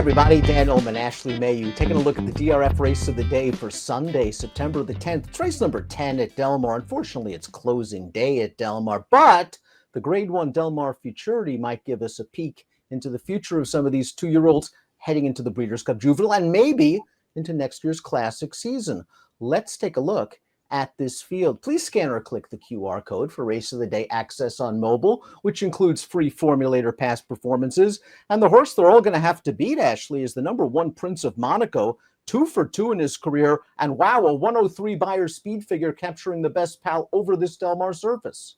everybody, Dan Illman, Ashley Mailloux, taking a look at the DRF race of the day for Sunday, September the 10th. It's race number 10 at Del Mar. Unfortunately, it's closing day at Del Mar, but the Grade 1 Del Mar Futurity might give us a peek into the future of some of these two-year-olds heading into the Breeders' Cup Juvenile and maybe into next year's Classic season. Let's take a look at this field. Please scan or click the QR code for Race of the Day access on mobile, which includes free formulator past performances. And the horse they're all going to have to beat, Ashley, is the number 1 Prince of Monaco, 2 for 2 in his career. And wow, a 103 Beyer speed figure capturing the best pal over this Del Mar surface.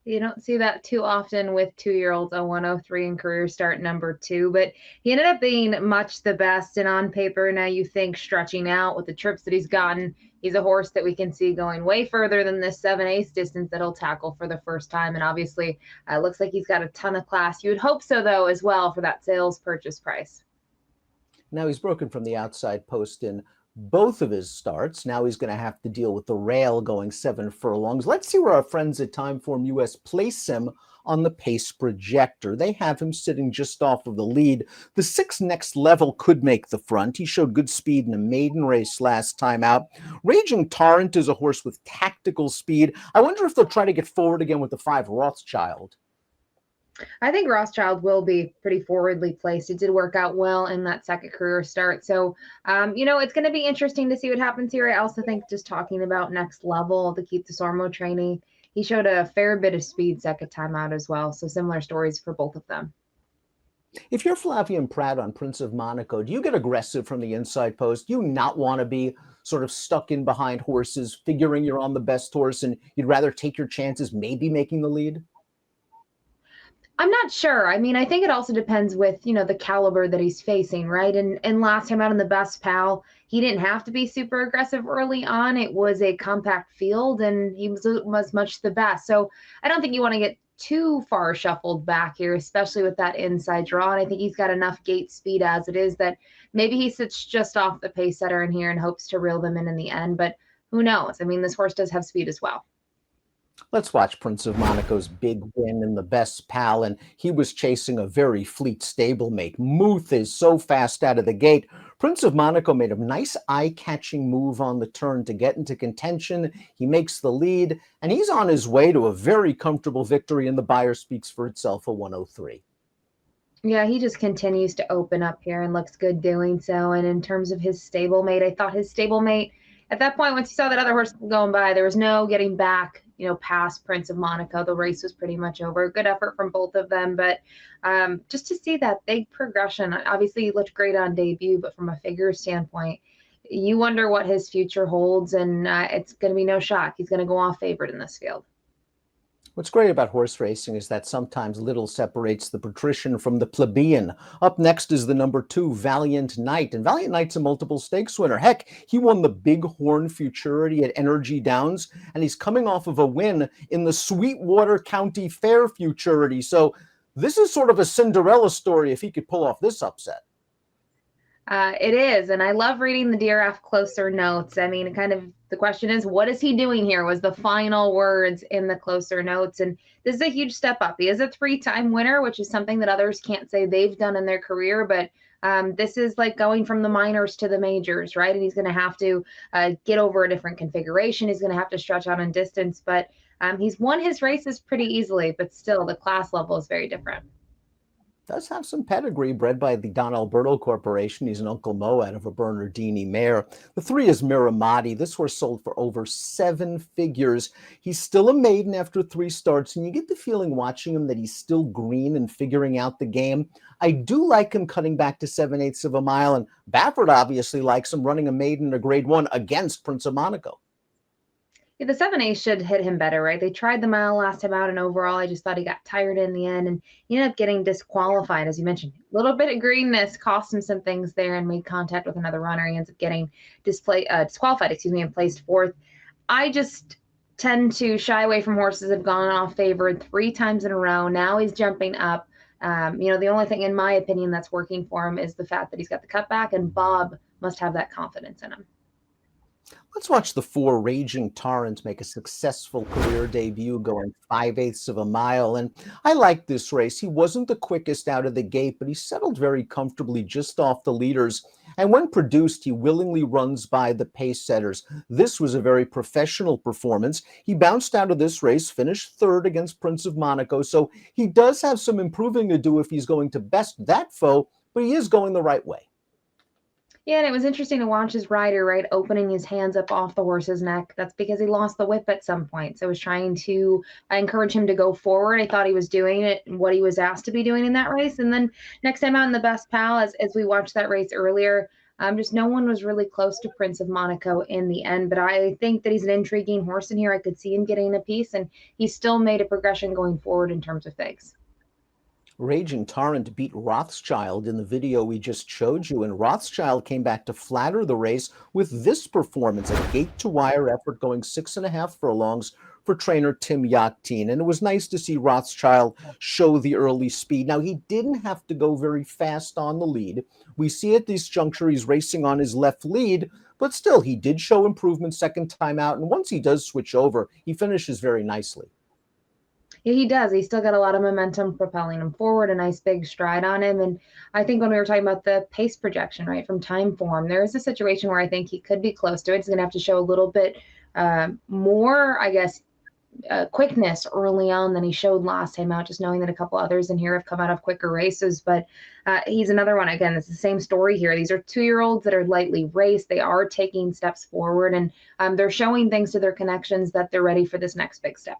You don't see that too often with two-year-olds, a 103 in career start number 2, but he ended up being much the best. And on paper, now you think stretching out with the trips that he's gotten, he's a horse that we can see going way further than this 7/8 distance that he'll tackle for the first time. And obviously, it looks like he's got a ton of class. You would hope so, though, as well, for that sales purchase price. Now he's broken from the outside post in both of his starts. Now he's going to have to deal with the rail going 7 furlongs. Let's see where our friends at Timeform US place him on the pace projector. They have him sitting just off of the lead. The 6 next level could make the front. He showed good speed in a maiden race last time out. Raging Torrent is a horse with tactical speed. I wonder if they'll try to get forward again with the 5 Rothschild. I think Rothschild will be pretty forwardly placed. It did work out well in that second career start. So, it's going to be interesting to see what happens here. I also think just talking about next level, the Keep the Sormo training, he showed a fair bit of speed second time out as well. So similar stories for both of them. If you're Flavien Prat on Prince of Monaco, do you get aggressive from the inside post? Do you not want to be sort of stuck in behind horses, figuring you're on the best horse, and you'd rather take your chances, maybe making the lead? I'm not sure. I mean, I think it also depends with, the caliber that he's facing, right? And last time out in the Best Pal, he didn't have to be super aggressive early on. It was a compact field and he was much the best. So I don't think you want to get too far shuffled back here, especially with that inside draw. And I think he's got enough gate speed as it is that maybe he sits just off the pace setter in here and hopes to reel them in the end. But who knows? I mean, this horse does have speed as well. Let's watch Prince of Monaco's big win in the Best Pal, and he was chasing a very fleet stablemate. Muth is so fast out of the gate. Prince of Monaco made a nice eye-catching move on the turn to get into contention. He makes the lead, and he's on his way to a very comfortable victory, and the Beyer speaks for itself, a 103. Yeah, he just continues to open up here and looks good doing so. And in terms of his stablemate, I thought his stablemate, at that point, once he saw that other horse going by, there was no getting back, past Prince of Monaco. The race was pretty much over. Good effort from both of them. But just to see that big progression, obviously he looked great on debut, but from a figure standpoint, you wonder what his future holds. And it's going to be no shock. He's going to go off favorite in this field. What's great about horse racing is that sometimes little separates the patrician from the plebeian. Up next is the number 2, Valiant Knight. And Valiant Knight's a multiple stakes winner. Heck, he won the Big Horn Futurity at Energy Downs, and he's coming off of a win in the Sweetwater County Fair Futurity. So this is sort of a Cinderella story if he could pull off this upset. It is, and I love reading the DRF closer notes. I mean, kind of the question is, what is he doing here? Was the final words in the closer notes, and this is a huge step up. He is a 3-time winner, which is something that others can't say they've done in their career, but this is like going from the minors to the majors, right? And he's going to have to get over a different configuration. He's going to have to stretch out in distance, but he's won his races pretty easily, but still the class level is very different. Does have some pedigree, bred by the Don Alberto Corporation. He's an Uncle Mo out of a Bernardini mare. The 3 is Miramati. This horse sold for over 7 figures. He's still a maiden after 3 starts, and you get the feeling watching him that he's still green and figuring out the game. I do like him cutting back to 7/8 of a mile, and Baffert obviously likes him running a maiden in a Grade 1 against Prince of Monaco. Yeah, the 7/8 should hit him better, right? They tried the mile last time out, and overall, I just thought he got tired in the end, and he ended up getting disqualified, as you mentioned. A little bit of greenness cost him some things there and made contact with another runner. He ends up getting disqualified, and placed 4th. I just tend to shy away from horses that have gone off favored 3 times in a row. Now he's jumping up. The only thing, in my opinion, that's working for him is the fact that he's got the cutback, and Bob must have that confidence in him. Let's watch the 4 Raging Torrent make a successful career debut going 5/8 of a mile. And I like this race. He wasn't the quickest out of the gate, but he settled very comfortably just off the leaders. And when produced, he willingly runs by the pace setters. This was a very professional performance. He bounced out of this race, finished third against Prince of Monaco. So he does have some improving to do if he's going to best that foe, but he is going the right way. Yeah, and it was interesting to watch his rider, right, opening his hands up off the horse's neck. That's because he lost the whip at some point. So I was trying to encourage him to go forward. I thought he was doing it, what he was asked to be doing in that race. And then next time out in the best pal, as we watched that race earlier, just no one was really close to Prince of Monaco in the end. But I think that he's an intriguing horse in here. I could see him getting a piece, and he still made a progression going forward in terms of things. Raging Torrent beat Rothschild in the video we just showed you, and Rothschild came back to flatter the race with this performance, a gate-to-wire effort going 6.5 furlongs for trainer Tim Yakteen. And it was nice to see Rothschild show the early speed. Now, he didn't have to go very fast on the lead. We see at this juncture he's racing on his left lead, but still, he did show improvement second time out, and once he does switch over, he finishes very nicely. Yeah, he does. He's still got a lot of momentum propelling him forward, a nice big stride on him. And I think when we were talking about the pace projection, right, from time form, there is a situation where I think he could be close to it. He's going to have to show a little bit more, I guess, quickness early on than he showed last time out, just knowing that a couple others in here have come out of quicker races. But he's another one. Again, it's the same story here. These are 2-year-olds that are lightly raced. They are taking steps forward, and they're showing things to their connections that they're ready for this next big step.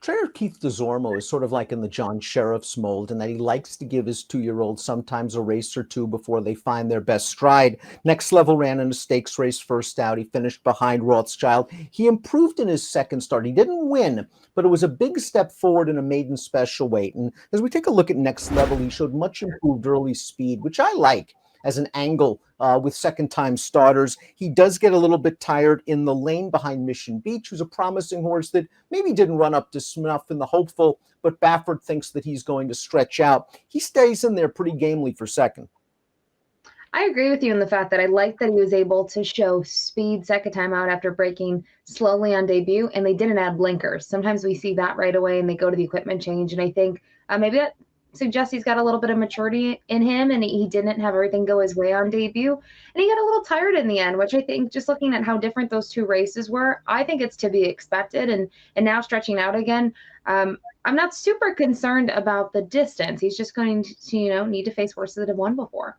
Trainer Keith DeZormo is sort of like in the John Sheriff's mold in that he likes to give his 2-year-olds sometimes a race or two before they find their best stride. Next Level ran in a stakes race first out. He finished behind Rothschild. He improved in his second start. He didn't win, but it was a big step forward in a maiden special weight. And as we take a look at Next Level, he showed much improved early speed, which I like as an angle with second-time starters. He does get a little bit tired in the lane behind Mission Beach, who's a promising horse that maybe didn't run up to snuff in the hopeful, but Baffert thinks that he's going to stretch out. He stays in there pretty gamely for second. I agree with you in the fact that I like that he was able to show speed second time out after breaking slowly on debut, and they didn't add blinkers. Sometimes we see that right away and they go to the equipment change, and I think maybe that suggests he's got a little bit of maturity in him, and he didn't have everything go his way on debut, and he got a little tired in the end, which I think, just looking at how different those two races were, I think it's to be expected. And now stretching out again, I'm not super concerned about the distance. He's just going to need to face horses that have won before.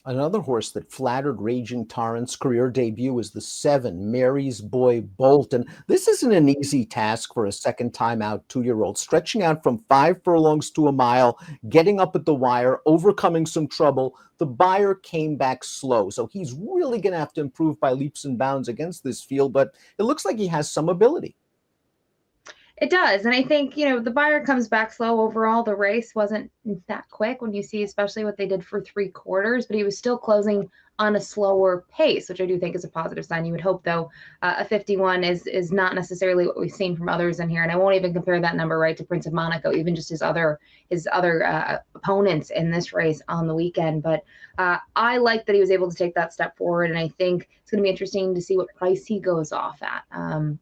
Another horse that flattered Raging Torrent's career debut was the 7, Mary's Boy Bolt. And this isn't an easy task for a second time out 2-year-old, stretching out from 5 furlongs to a mile, getting up at the wire, overcoming some trouble. The buyer came back slow, so he's really going to have to improve by leaps and bounds against this field, but it looks like he has some ability. It does. And I think, the buyer comes back slow overall. The race wasn't that quick when you see, especially what they did for 3/4, but he was still closing on a slower pace, which I do think is a positive sign. You would hope, though, a 51 is not necessarily what we've seen from others in here. And I won't even compare that number, right, to Prince of Monaco, even just his other opponents in this race on the weekend. But I like that he was able to take that step forward. And I think it's going to be interesting to see what price he goes off at.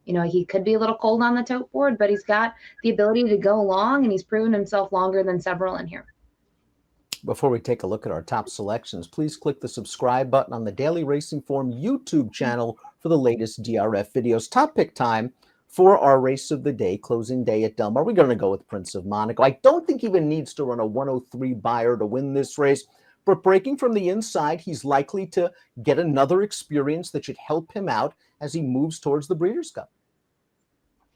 He could be a little cold on the tote board, but he's got the ability to go long, and he's proven himself longer than several in here. Before we take a look at our top selections, please click the subscribe button on the Daily Racing Form YouTube channel for the latest DRF videos. Top pick time for our race of the day, closing day at Del Mar. We're going to go with Prince of Monaco. I don't think he even needs to run a 103 buyer to win this race, but breaking from the inside, he's likely to get another experience that should help him out as he moves towards the Breeders' Cup.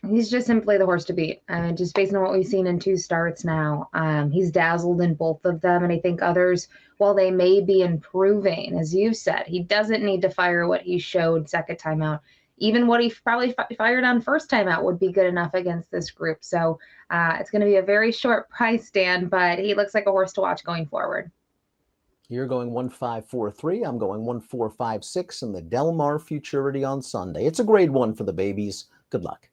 He's just simply the horse to beat. Just based on what we've seen in 2 starts now, he's dazzled in both of them. And I think others, while they may be improving, as you said, he doesn't need to fire what he showed second time out. Even what he probably fired on first time out would be good enough against this group. So it's going to be a very short price stand, but he looks like a horse to watch going forward. You're going 1543. I'm going 1456 in the Del Mar Futurity on Sunday. It's a grade 1 for the babies. Good luck.